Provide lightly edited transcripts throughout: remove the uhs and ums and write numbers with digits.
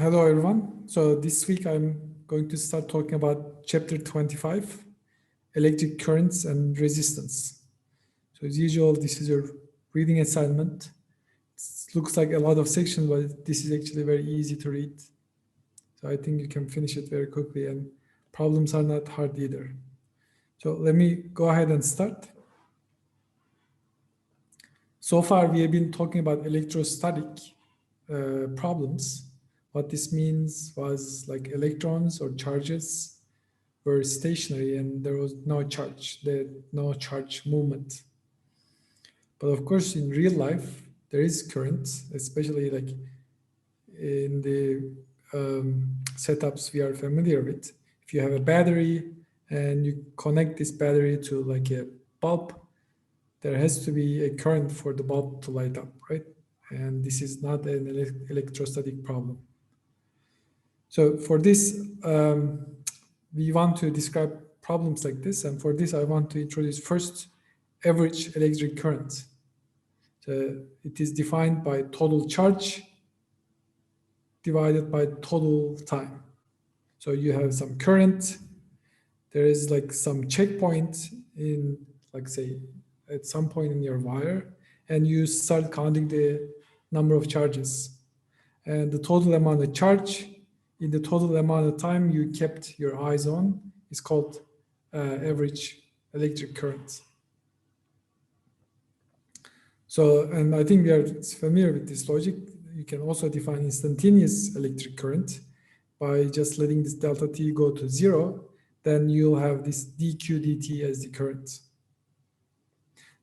Hello everyone. So this week I'm going to start talking about chapter 25, electric currents and resistance. So as usual, this is your reading assignment. It looks like a lot of sections, but this is actually very easy to read. So I think you can finish it very quickly and problems are not hard either. So let me go ahead and start. So far we have been talking about electrostatic problems. What this means was like electrons or charges were stationary and there was no charge, no charge movement. But of course, in real life, there is current, especially like in the setups we are familiar with. If you have a battery and you connect this battery to like a bulb, there has to be a current for the bulb to light up, right? And this is not an electrostatic problem. So for this, we want to describe problems like this. And for this, I want to introduce first average electric current. So it is defined by total charge divided by total time. So you have some current, there is like some checkpoint in, like say, at some point in your wire, and you start counting the number of charges. And the total amount of charge in the total amount of time you kept your eyes on is called average electric current. So, and I think we are familiar with this logic. You can also define instantaneous electric current by just letting this delta T go to 0, then you'll have this dq dt as the current.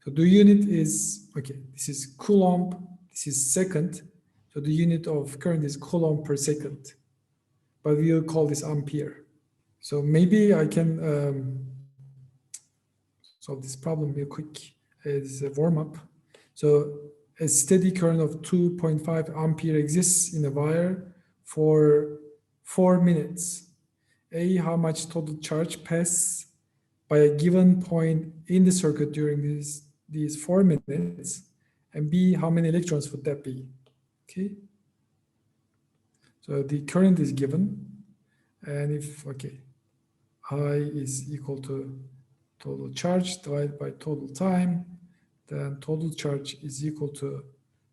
So the unit is, okay, this is coulomb, this is second. So the unit of current is coulomb per second, but we'll call this ampere. So maybe I can solve this problem real quick as a warm-up. So a steady current of 2.5 ampere exists in a wire for 4 minutes. A, how much total charge passes by a given point in the circuit during these 4 minutes, and B, how many electrons would that be? Okay. So the current is given, and if, okay, I is equal to total charge divided by total time, then total charge is equal to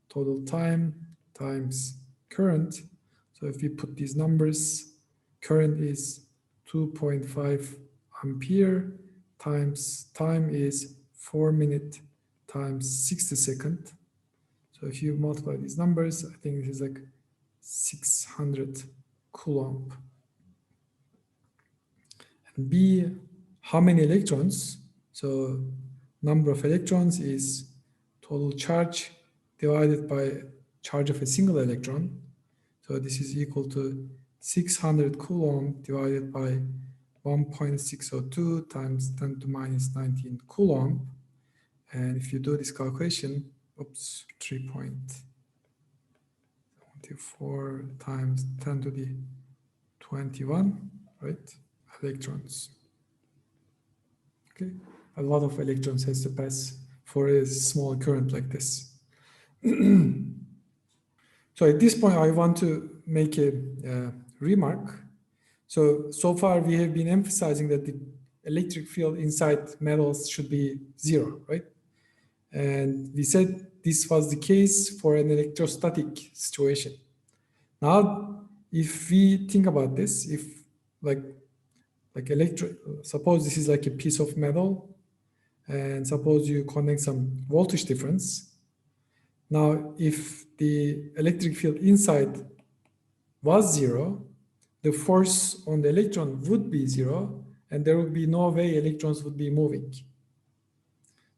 total time times current. So if we put these numbers, current is 2.5 ampere times time is 4 minutes times 60 seconds. So if you multiply these numbers, I think this is like 600 coulomb. And B, how many electrons? So number of electrons is total charge divided by charge of a single electron. So this is equal to 600 coulomb divided by 1.602 times 10 to minus 19 coulomb. And if you do this calculation, oops, 3.24 times 10 to the 21, right? Electrons. Okay, a lot of electrons has to pass for a small current like this. So at this point, I want to make a remark. So far we have been emphasizing that the electric field inside metals should be 0, right? And we said this was the case for an electrostatic situation. Now, if we think about this, if suppose this is like a piece of metal, and suppose you connect some voltage difference. Now, if the electric field inside was 0, the force on the electron would be 0, and there would be no way electrons would be moving.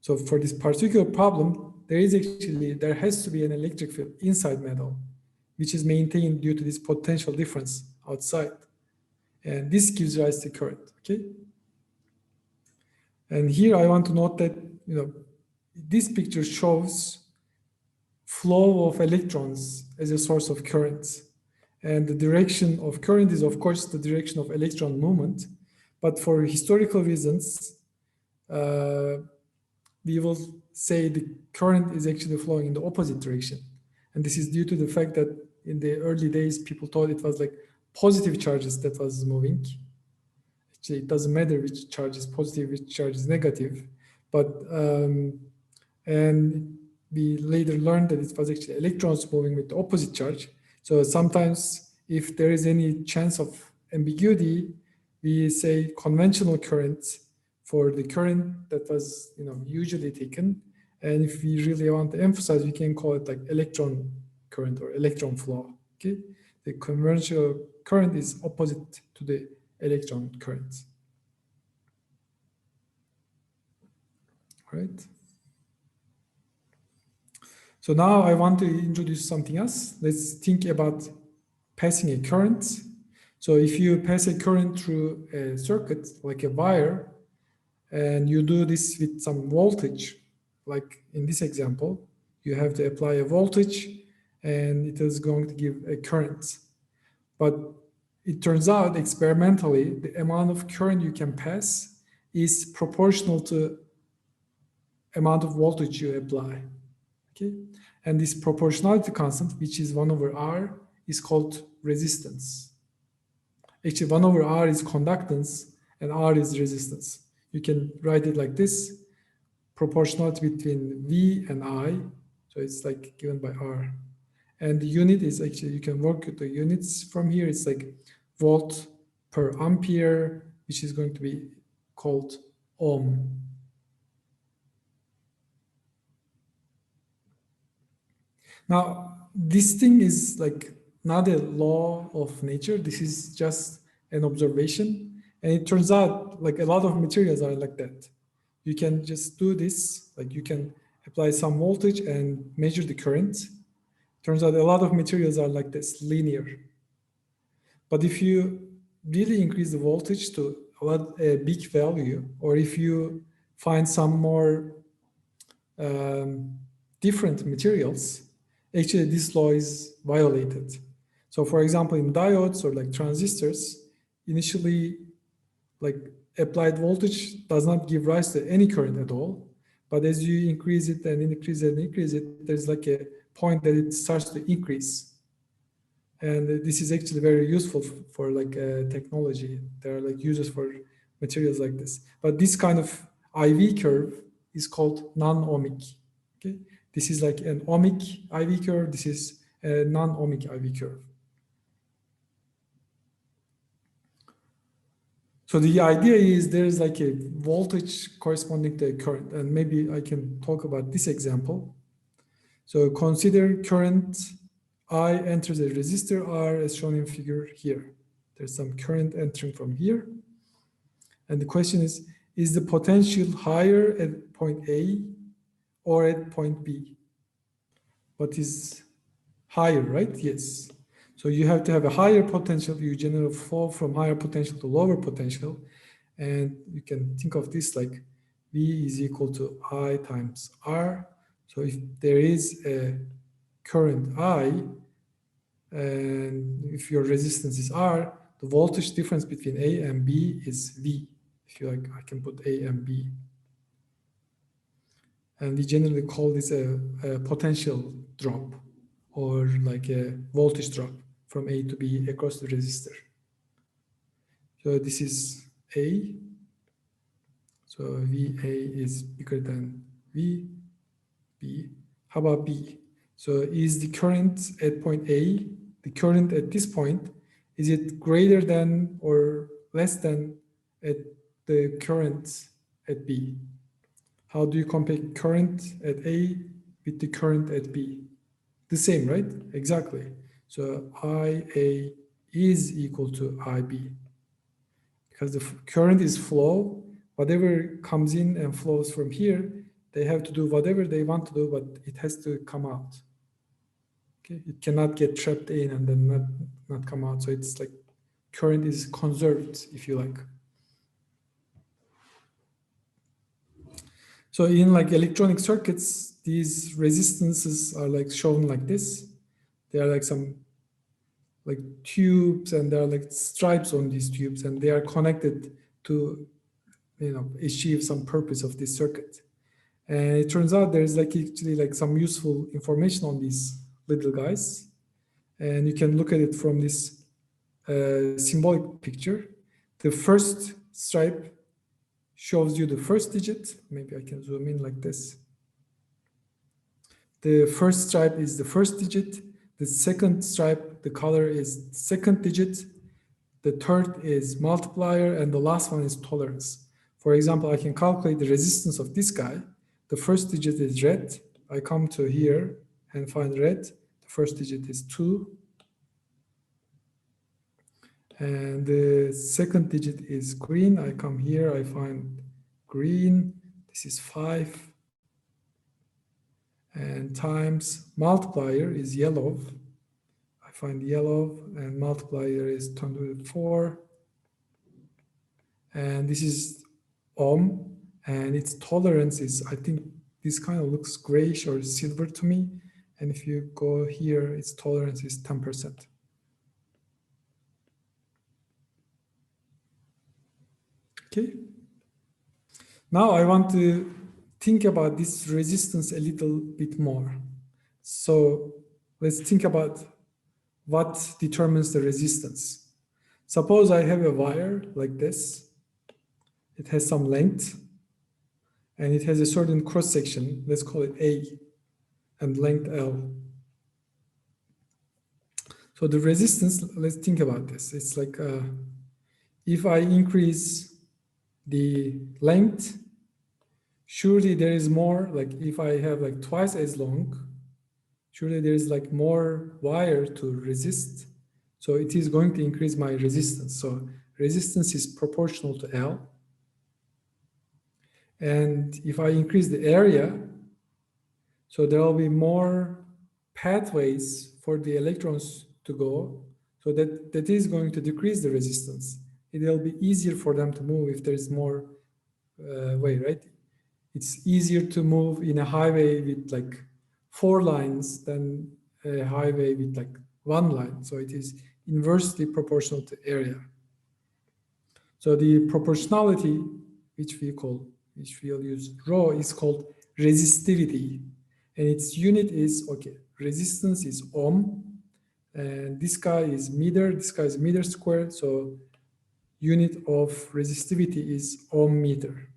So for this particular problem, there has to be an electric field inside metal, which is maintained due to this potential difference outside. And this gives rise to current, okay? And here I want to note that, this picture shows flow of electrons as a source of current. And the direction of current is, of course, the direction of electron movement. But for historical reasons, we will say the current is actually flowing in the opposite direction. And this is due to the fact that in the early days, people thought it was like positive charges that was moving. Actually, it doesn't matter which charge is positive, which charge is negative. But, and we later learned that it was actually electrons moving with the opposite charge. So sometimes if there is any chance of ambiguity, we say conventional current for the current that was usually taken. And if we really want to emphasize, we can call it like electron current or electron flow. Okay, the conventional current is opposite to the electron current. Right. So now I want to introduce something else. Let's think about passing a current. So if you pass a current through a circuit, like a wire, and you do this with some voltage, like in this example, you have to apply a voltage and it is going to give a current. But it turns out experimentally, the amount of current you can pass is proportional to amount of voltage you apply. Okay, and this proportionality constant, which is 1 over R, is called resistance. Actually, 1 over R is conductance and R is resistance. You can write it like this: proportionality between V and I. So it's like given by R. And the unit is actually, you can work with the units from here. It's like volt per ampere, which is going to be called ohm. Now, this thing is like not a law of nature. This is just an observation. And it turns out like a lot of materials are like that. You can just do this, like you can apply some voltage and measure the current. Turns out a lot of materials are like this, linear. But if you really increase the voltage to a big value, or if you find some more different materials, actually this law is violated. So for example, in diodes or like transistors, initially like applied voltage does not give rise to any current at all. But as you increase it and increase it and increase it, there's like a point that it starts to increase. And this is actually very useful for like technology. There are like uses for materials like this. But this kind of IV curve is called non-ohmic. Okay, this is like an ohmic IV curve. This is a non-ohmic IV curve. So the idea is there's like a voltage corresponding to a current, and maybe I can talk about this example. So consider current I enters a resistor R as shown in figure here. There's some current entering from here. And the question is the potential higher at point A or at point B? What is higher, right? Yes. So you have to have a higher potential. You generally flow from higher potential to lower potential. And you can think of this like V is equal to I times R. So if there is a current I, and if your resistance is R, the voltage difference between A and B is V. If you like, I can put A and B. And we generally call this a potential drop or like a voltage drop from A to B across the resistor. So this is A. So VA is bigger than V, B. How about B? So is the current at point A, the current at this point, is it greater than or less than at the current at B? How do you compare current at A with the current at B? The same, right? Exactly. So IA is equal to IB. Because the current is flow, whatever comes in and flows from here, they have to do whatever they want to do, but it has to come out. Okay, it cannot get trapped in and then not come out. So it's like current is conserved, if you like. So in like electronic circuits, these resistances are like shown like this. They are like some like tubes, and there are like stripes on these tubes, and they are connected to achieve some purpose of this circuit. And it turns out there's like actually like some useful information on these little guys. And you can look at it from this symbolic picture. The first stripe shows you the first digit. Maybe I can zoom in like this. The first stripe is the first digit. The second stripe, the color is second digit. The third is multiplier, and the last one is tolerance. For example, I can calculate the resistance of this guy. The first digit is red. I come to here and find red. The first digit is 2. And the second digit is green. I come here, I find green. This is 5. And times multiplier is yellow. I find yellow, and multiplier is 24. And this is ohm, and its tolerance is, I think this kind of looks grayish or silver to me. And if you go here, its tolerance is 10%. Okay. Now I want to think about this resistance a little bit more. So let's think about what determines the resistance. Suppose I have a wire like this. It has some length, and it has a certain cross section. Let's call it A, and length L. So the resistance, let's think about this. It's like if I increase the length, surely there is more, like if I have like twice as long, surely there is like more wire to resist. So it is going to increase my resistance. So resistance is proportional to L. And if I increase the area, so there will be more pathways for the electrons to go. So that is going to decrease the resistance. It will be easier for them to move if there is more way, right? It's easier to move in a highway with like 4 lines than a highway with like 1 line. So it is inversely proportional to area. So the proportionality, which we'll use rho, is called resistivity. And its unit is, okay, resistance is ohm, and this guy is meter, this guy is meter squared. So unit of resistivity is ohm meter.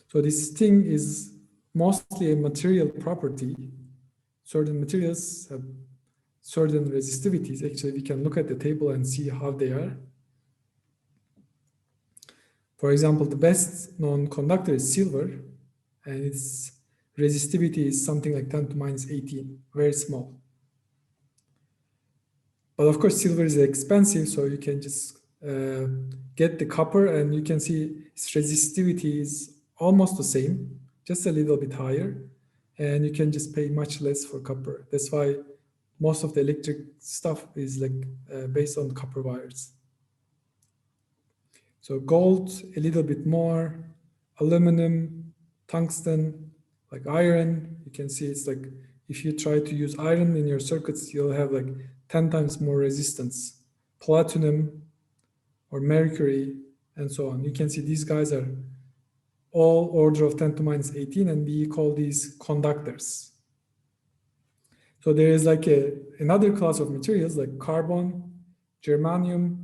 So this thing is mostly a material property. Certain materials have certain resistivities. Actually, we can look at the table and see how they are. For example, the best known conductor is silver, and its resistivity is something like 10 to minus 18, very small. But of course, silver is expensive, so you can just get the copper, and you can see its resistivity is almost the same, just a little bit higher, and you can just pay much less for copper. That's why most of the electric stuff is like based on copper wires. So gold, a little bit more, aluminum, tungsten, like iron. You can see it's like, if you try to use iron in your circuits, you'll have like 10 times more resistance. Platinum or mercury and so on. You can see these guys are all order of 10 to minus 18, and we call these conductors. So there is like another class of materials like carbon, germanium,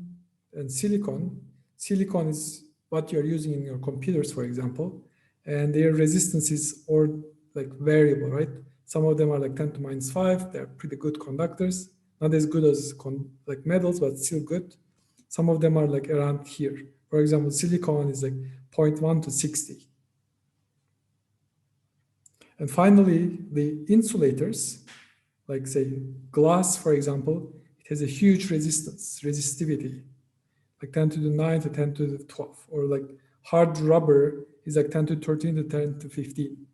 and silicon. Silicon is what you're using in your computers, for example, and their resistance is like variable, right? Some of them are like 10 to minus 5. They're pretty good conductors, not as good as like metals, but still good. Some of them are like around here. For example, silicon is like 0.1 to 60. And finally, the insulators, like say glass, for example, it has a huge resistivity, like 10 to the 9 to 10 to the 12, or like hard rubber is like 10 to 13 to 10 to 15.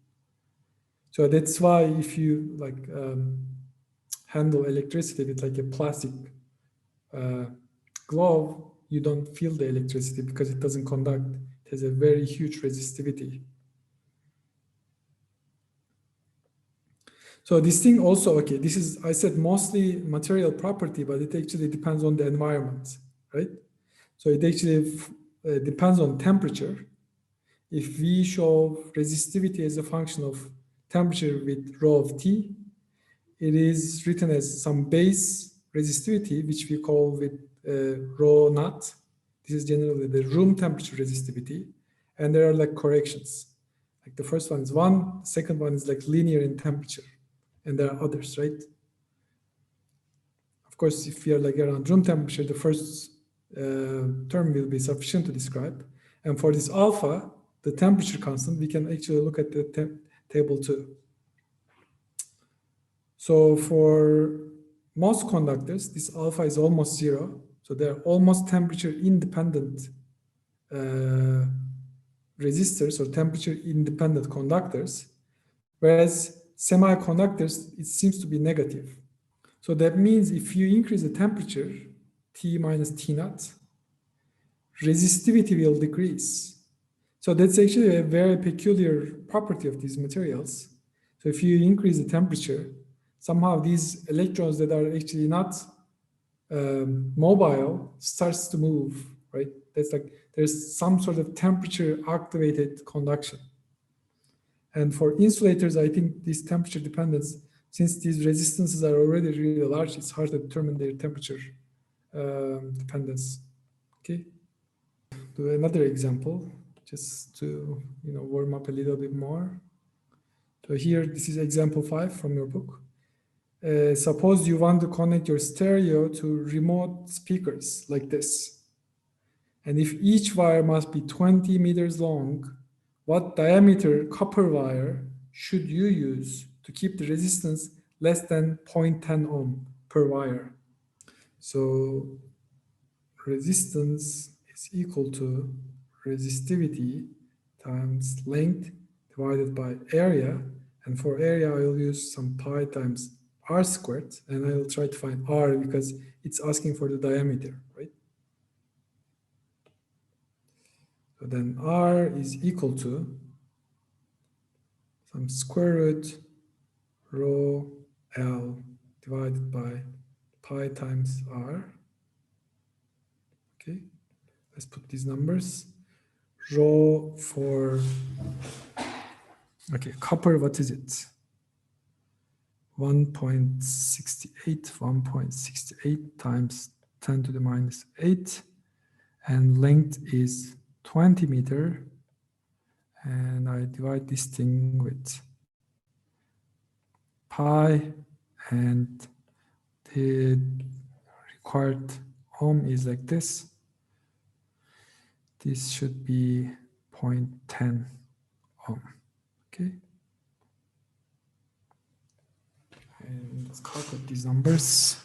So that's why if you like handle electricity with like a plastic glove, you don't feel the electricity because it doesn't conduct. It has a very huge resistivity. So this thing also, okay, this is, I said mostly material property, but it actually depends on the environment, right? So it actually depends on temperature. If we show resistivity as a function of temperature with rho of T. It is written as some base resistivity, which we call with rho naught. This is generally the room temperature resistivity. And there are like corrections. Like the first one is 1, the second one is like linear in temperature. And there are others, right? Of course, if we are like around room temperature, the first term will be sufficient to describe. And for this alpha, the temperature constant, we can actually look at the table too. So for most conductors, this alpha is almost 0. So they're almost temperature independent resistors or temperature independent conductors. Whereas semiconductors, it seems to be negative. So that means if you increase the temperature, T minus T naught, resistivity will decrease. So that's actually a very peculiar property of these materials. So if you increase the temperature, somehow these electrons that are actually not mobile starts to move, right? That's like there's some sort of temperature activated conduction. And for insulators, I think this temperature dependence, since these resistances are already really large, it's hard to determine their temperature dependence. Okay. Do another example, just to warm up a little bit more. So here, this is example 5 from your book. Suppose you want to connect your stereo to remote speakers like this. And if each wire must be 20 meters long, what diameter copper wire should you use to keep the resistance less than 0.10 ohm per wire? So resistance is equal to resistivity times length divided by area. And for area, I will use some pi times r squared, and I will try to find r because it's asking for the diameter, right? So then r is equal to some square root rho L divided by pi times r. Okay, let's put these numbers. Rho for, okay, copper, what is it? 1.68 times 10 to the minus 8. And length is 20 meter. And I divide this thing with pi, and the required ohm is like this. This should be 0.10 ohm. Okay. And let's calculate these numbers.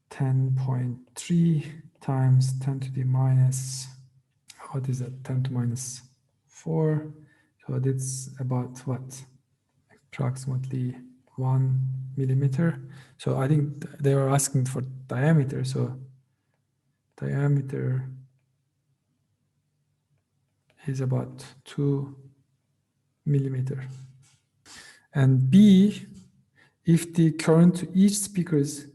10.3 times 10 to the minus, what is that? 10 to minus 4. So that's about what? Approximately 1 millimeter. So I think they were asking for diameter. So diameter is about 2 millimeter. And B, if the current to each speaker is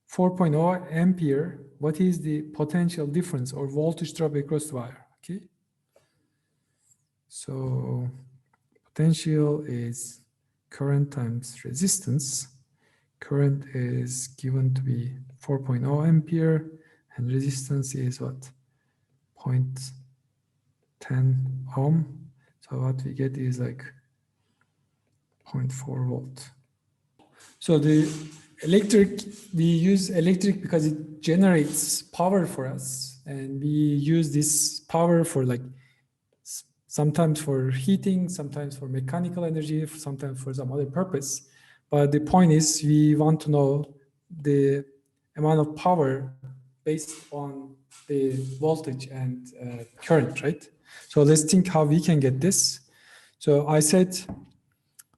4.0 ampere, what is the potential difference or voltage drop across the wire? Okay. So potential is current times resistance. Current is given to be 4.0 ampere, and resistance is what? 0.10 ohm. So what we get is like 0.4 volt. So the electric, we use electric because it generates power for us, and we use this power for like sometimes for heating, sometimes for mechanical energy, sometimes for some other purpose. But the point is we want to know the amount of power based on the voltage and current, right? So let's think how we can get this. So I said,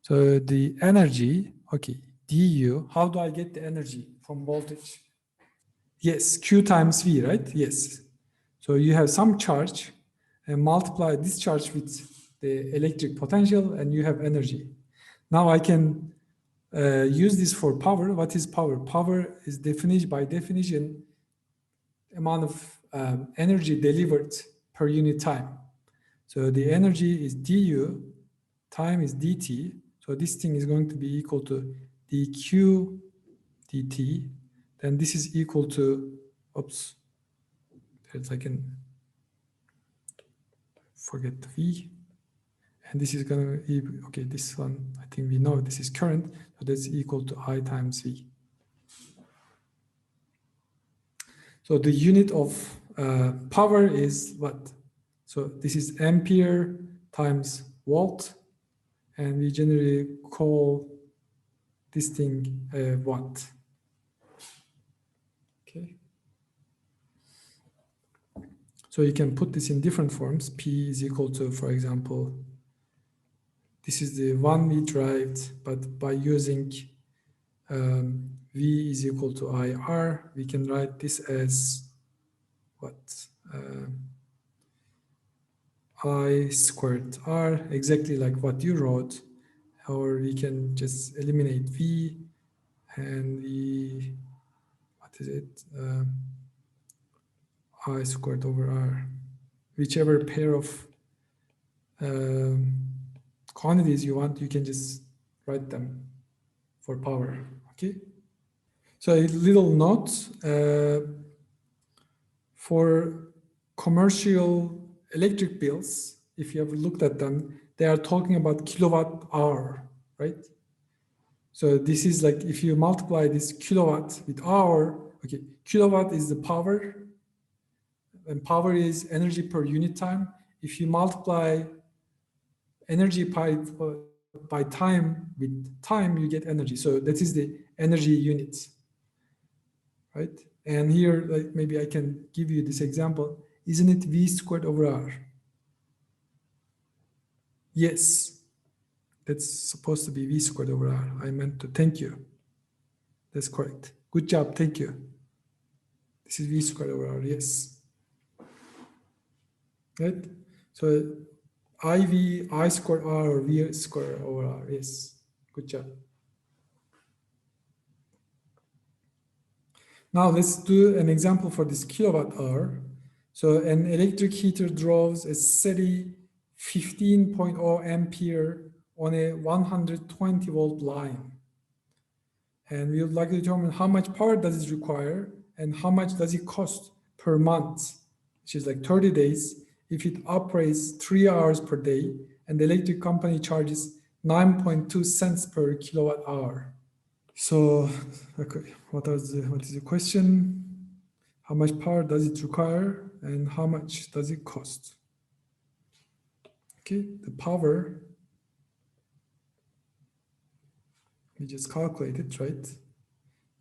so the energy, okay, du, how do I get the energy from voltage? Yes, Q times V, right? Yes. So you have some charge and multiply this charge with the electric potential and you have energy. Now I can use this for power. What is power? Power is by definition, amount of energy delivered per unit time. So the energy is du, time is dt. So this thing is going to be equal to dq dt. Then this is equal to, oops, I can forget the v. And this is going to be, okay, this one, I think we know this is current, so that's equal to I times V. So the unit of power is what? So this is ampere times volt, and we generally call this thing watt. Okay. So you can put this in different forms. P is equal to, for example, this is the one we derived, but by using V is equal to IR, we can write this as what? I squared R, exactly like what you wrote, or we can just eliminate V and we, what is it? I squared over R. Whichever pair of quantities you want, you can just write them for power, okay? So a little note, for commercial electric bills, if you have looked at them, they are talking about kilowatt hour, right? So this is like, if you multiply this kilowatt with hour, okay, kilowatt is the power, and power is energy per unit time. If you multiply energy by time with time, you get energy. So that is the energy units, right? And here, like maybe I can give you this example. Isn't it V squared over R? Yes, that's supposed to be V squared over R. I meant to thank you. That's correct. Good job, thank you. This is V squared over R, yes. Right? So IV, I squared R or V squared over R, yes. Good job. Now let's do an example for this kilowatt hour. So an electric heater draws a steady 15.0 ampere on a 120 volt line. And we would like to determine how much power does it require and how much does it cost per month, which is like 30 days, if it operates 3 hours per day and the electric company charges 9.2 cents per kilowatt hour. So, okay, what is the question? How much power does it require and how much does it cost? Okay, the power, we just calculate it, right?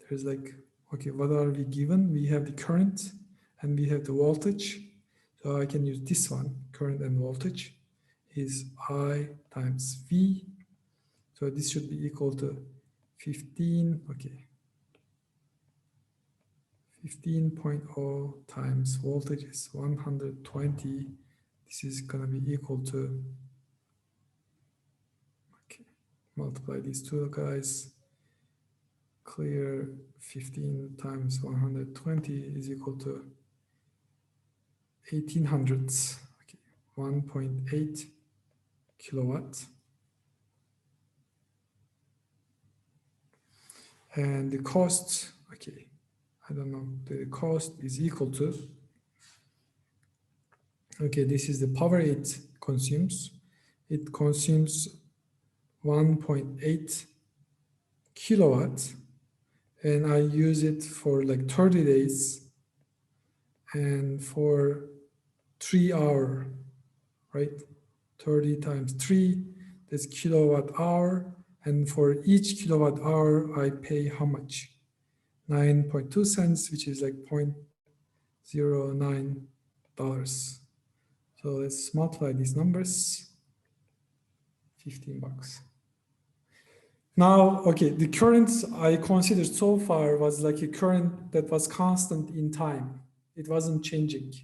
There's like, okay, what are we given? We have the current and we have the voltage. So I can use this one, current and voltage is I times V. So this should be equal to 15, okay. 15.0 times voltage is 120. This is gonna be equal to, okay, multiply these two guys. Clear 15 times 120 is equal to 1800, okay, 1.8 kilowatt. And the cost, okay, I don't know, the cost is equal to, okay, this is the power it consumes. It consumes 1.8 kilowatt, and I use it for like 30 days and for 3 hours, right? 30 times 3, that's kilowatt hour. And for each kilowatt hour, I pay how much? 9.2 cents, which is like $0.09. So let's multiply these numbers, 15 bucks. Now, okay, the current I considered so far was like a current that was constant in time. It wasn't changing.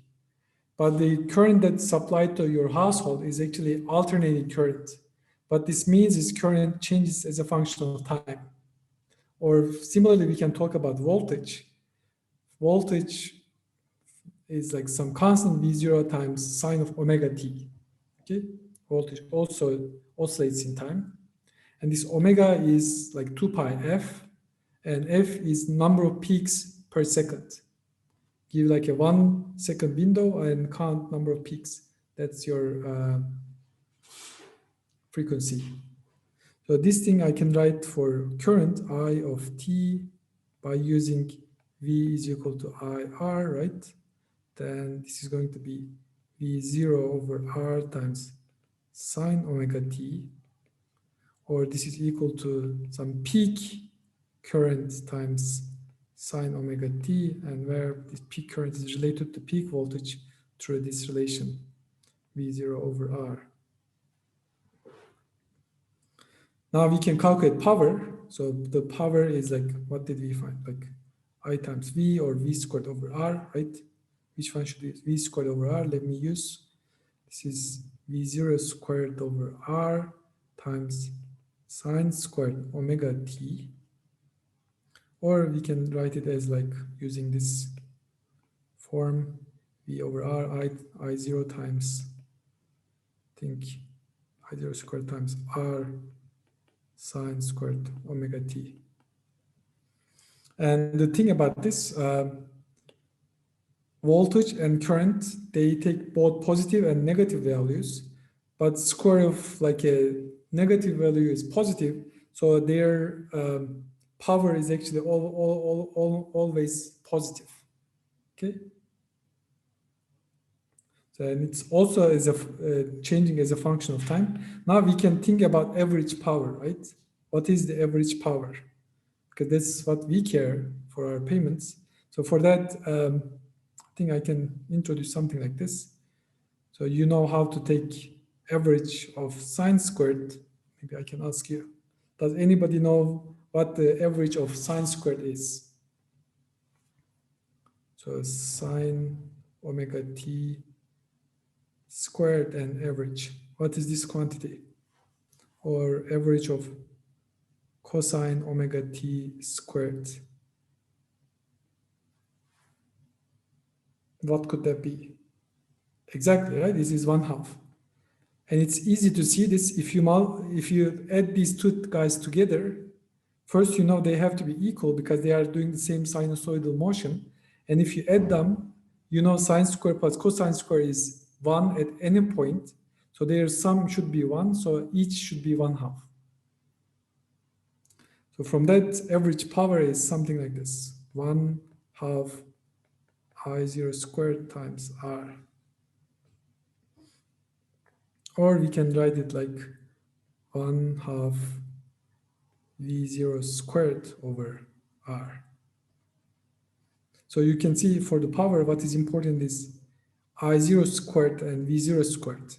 But the current that's supplied to your household is actually alternating current. What this means is current changes as a function of time. Or similarly, we can talk about voltage. Voltage is like some constant V0 times sine of omega t. Okay, voltage also oscillates in time. And this omega is like 2 pi f, and f is number of peaks per second. Give like a 1 second window and count number of peaks. That's your frequency. So this thing I can write for current I of t by using V is equal to IR, right? Then this is going to be V0 over R times sine omega t, or this is equal to some peak current times sine omega t, and where this peak current is related to peak voltage through this relation, V0 over R. Now we can calculate power. So the power is like, what did we find? Like I times V or V squared over R, right? Which one should be V squared over R? Let me use. This is V0 squared over R times sine squared omega t. Or we can write it as like using this form, V over R, I0 times, I think, I0 squared times R sine squared omega t. And the thing about this, voltage and current, they take both positive and negative values, but square of like a negative value is positive, so their power is actually always positive. Okay. So, and it's also as a changing as a function of time. Now we can think about average power, right? What is the average power? Because that's what we care for our payments. So for that, I think I can introduce something like this. So you know how to take average of sine squared. Maybe I can ask you, does anybody know what the average of sine squared is? So sine omega t squared and average. What is this quantity? Or average of cosine omega t squared. What could that be? Exactly, right? This is 1/2. And it's easy to see this if you add these two guys together. First, you know they have to be equal because they are doing the same sinusoidal motion. And if you add them, you know sine square plus cosine square is 1 at any point. So their sum should be 1. So each should be 1/2. So from that, average power is something like this: 1/2 I0 squared times R. Or we can write it like 1/2 V0 squared over R. So you can see for the power, what is important is I0 squared and V0 squared.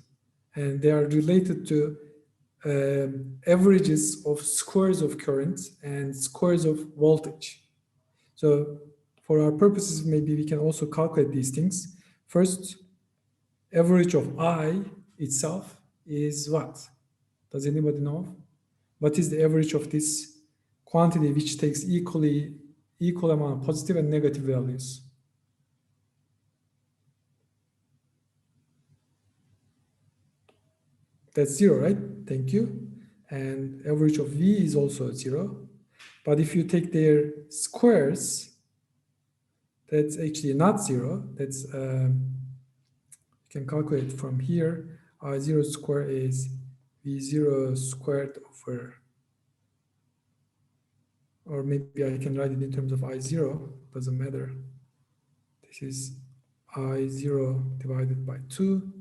And they are related to averages of squares of current and squares of voltage. So for our purposes, maybe we can also calculate these things. First, average of I itself is what? Does anybody know? What is the average of this quantity which takes equal amount of positive and negative values? That's 0, right? Thank you. And average of V is also 0. But if you take their squares, that's actually not 0. That's you can calculate from here. I0 square is V0 squared over, or maybe I can write it in terms of I0, doesn't matter. This is I0 divided by 2,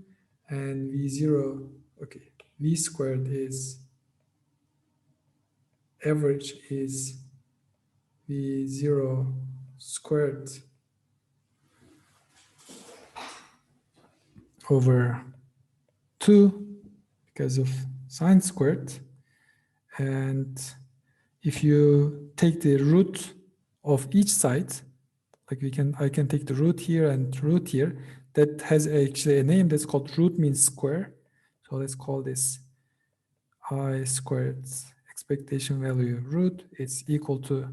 and V0, okay, V squared is, average is V0 squared over 2 because of sine squared. And if you take the root of each side, like I can take the root here and root here, that has actually a name that's called root mean square. So let's call this I squared expectation value root. It's equal to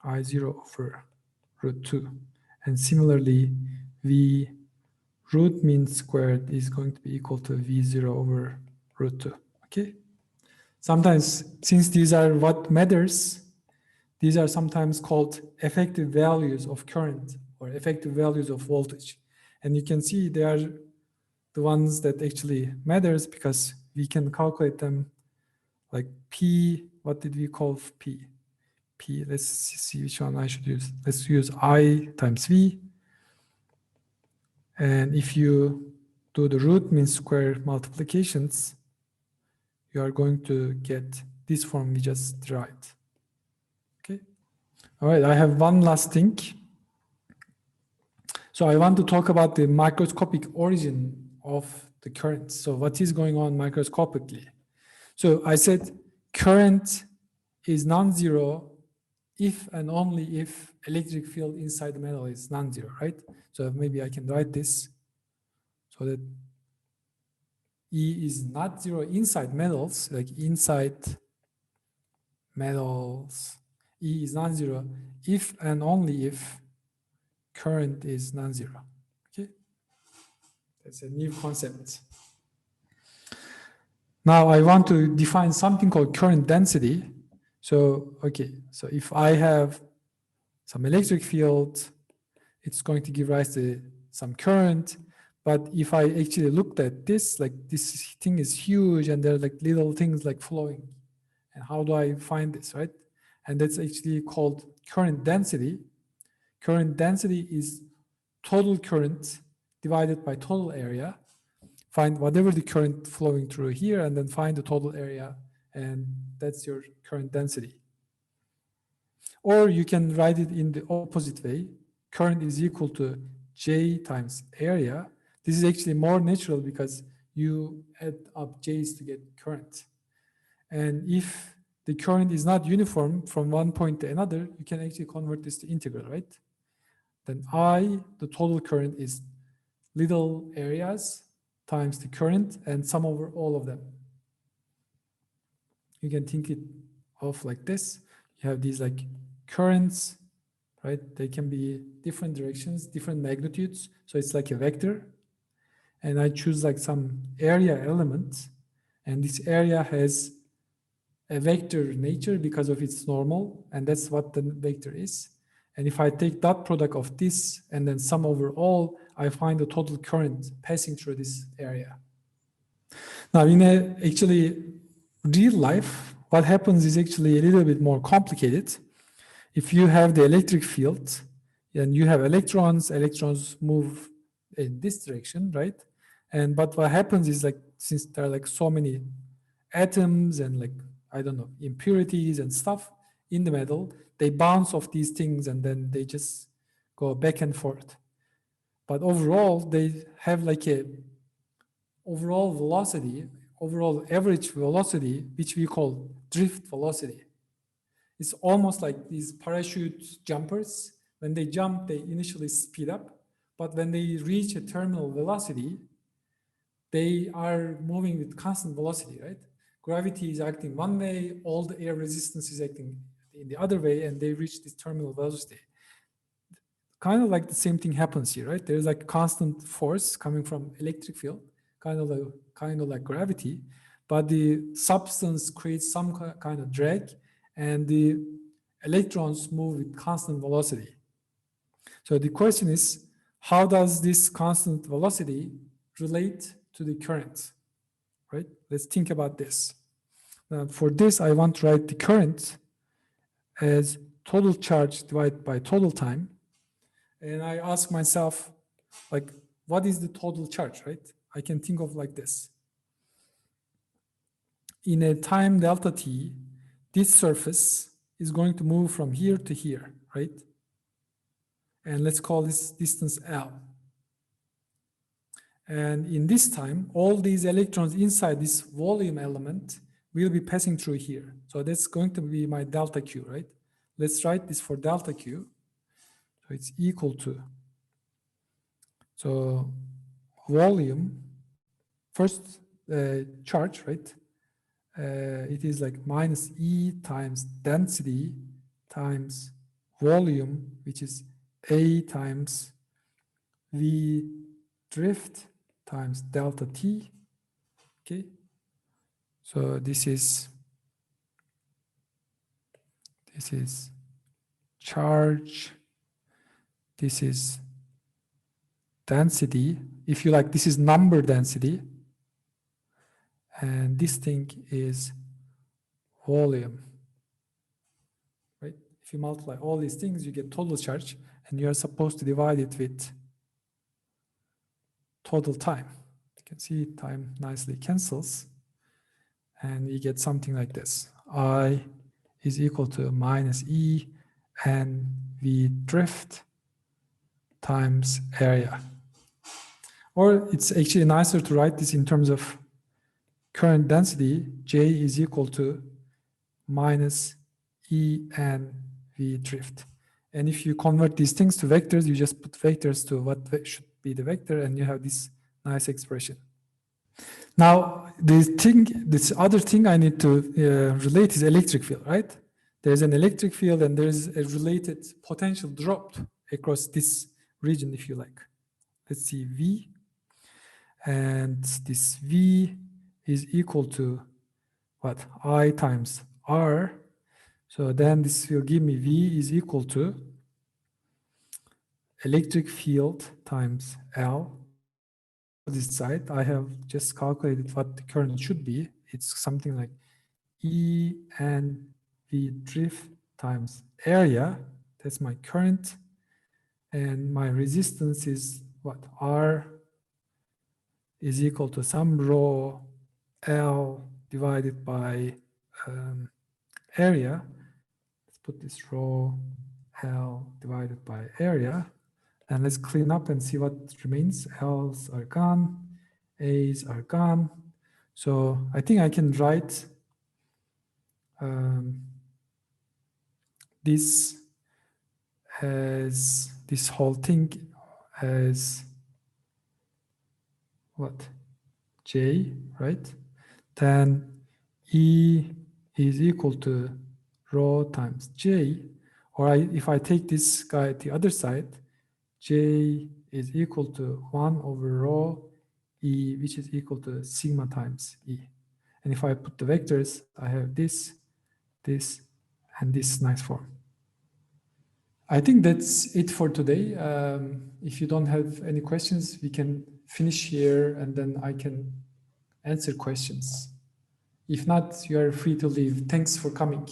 I0 over root 2. And similarly, V root mean squared is going to be equal to V0 over root 2. Okay. sometimes, since these are what matters, these are sometimes called effective values of current or effective values of voltage. And you can see they are the ones that actually matters because we can calculate them like P, what did we call P? P, let's see which one I should use. Let's use I times V. And if you do the root mean square multiplications, you are going to get this form we just derived. Okay. All right, I have one last thing. So I want to talk about the microscopic origin of the current. So what is going on microscopically? So I said current is non-zero if and only if electric field inside the metal is non-zero, right? So maybe I can write this so that E is not zero inside metals, like inside metals, E is non-zero if and only if current is non-zero. Okay, that's a new concept. Now I want to define something called current density. So, okay, so if I have some electric field, it's going to give rise to some current. But if I actually looked at this, like this thing is huge and there are like little things like flowing. And how do I find this, right? And that's actually called current density. Current density is total current divided by total area. Find whatever the current flowing through here and then find the total area, and that's your current density. Or you can write it in the opposite way. Current is equal to J times area. This is actually more natural because you add up J's to get current. And if the current is not uniform from one point to another, you can actually convert this to integral, right? Then I, the total current, is little areas times the current and sum over all of them. You can think it of like this. You have these like currents, right? They can be different directions, different magnitudes. So it's like a vector. And I choose like some area element. And this area has a vector nature because of its normal. And that's what the vector is. And if I take dot product of this and then sum over all, I find the total current passing through this area. Now, in actually real life, what happens is actually a little bit more complicated. If you have the electric field and you have electrons move in this direction, right? But what happens is like, since there are like so many atoms and like, I don't know, impurities and stuff in the metal, they bounce off these things and then they just go back and forth. But overall, they have like a overall velocity, overall average velocity, which we call drift velocity. It's almost like these parachute jumpers. When they jump, they initially speed up, but when they reach a terminal velocity, they are moving with constant velocity, right? Gravity is acting one way, all the air resistance is acting in the other way, and they reach this terminal velocity. Kind of like the same thing happens here, right? There's like constant force coming from electric field, kind of like gravity, but the substance creates some kind of drag, and the electrons move with constant velocity. So the question is, how does this constant velocity relate to the current, right? Let's think about this. Now, for this, I want to write the current as total charge divided by total time. And I ask myself, like, what is the total charge, right? I can think of like this. In a time delta t, this surface is going to move from here to here, right? And let's call this distance L. And in this time, all these electrons inside this volume element will be passing through here. So that's going to be my delta Q, right? Let's write this for delta Q. So it's equal to, so volume, first charge, right? It is like minus E times density times volume, which is A times V drift times delta T. Okay. So this is This is charge. This is density. If you like, this is number density. And this thing is volume. Right? If you multiply all these things, you get total charge, and you are supposed to divide it with total time. You can see time nicely cancels, and you get something like this. I is equal to minus E and V drift times area. Or it's actually nicer to write this in terms of current density. J is equal to minus E and V drift. And if you convert these things to vectors, you just put vectors to what should be the vector, and you have this nice expression. Now, this other thing I need to relate is electric field, right? There's an electric field and there's a related potential dropped across this region, if you like. Let's see, V. And this V is equal to what? I times R. So then this will give me V is equal to electric field times L. This side, I have just calculated what the current should be. It's something like E and V drift times area. That's my current. And my resistance is what? R is equal to some rho L divided by area. Let's put this rho L divided by area. And let's clean up and see what remains. L's are gone, A's are gone. So I think I can write this as this whole thing as what? J, right? Then E is equal to rho times J, or if I take this guy at the other side, J is equal to 1 over rho E, which is equal to sigma times E. And if I put the vectors, I have this, this, and this nice form. I think that's it for today. If you don't have any questions, we can finish here and then I can answer questions. If not, you are free to leave. Thanks for coming.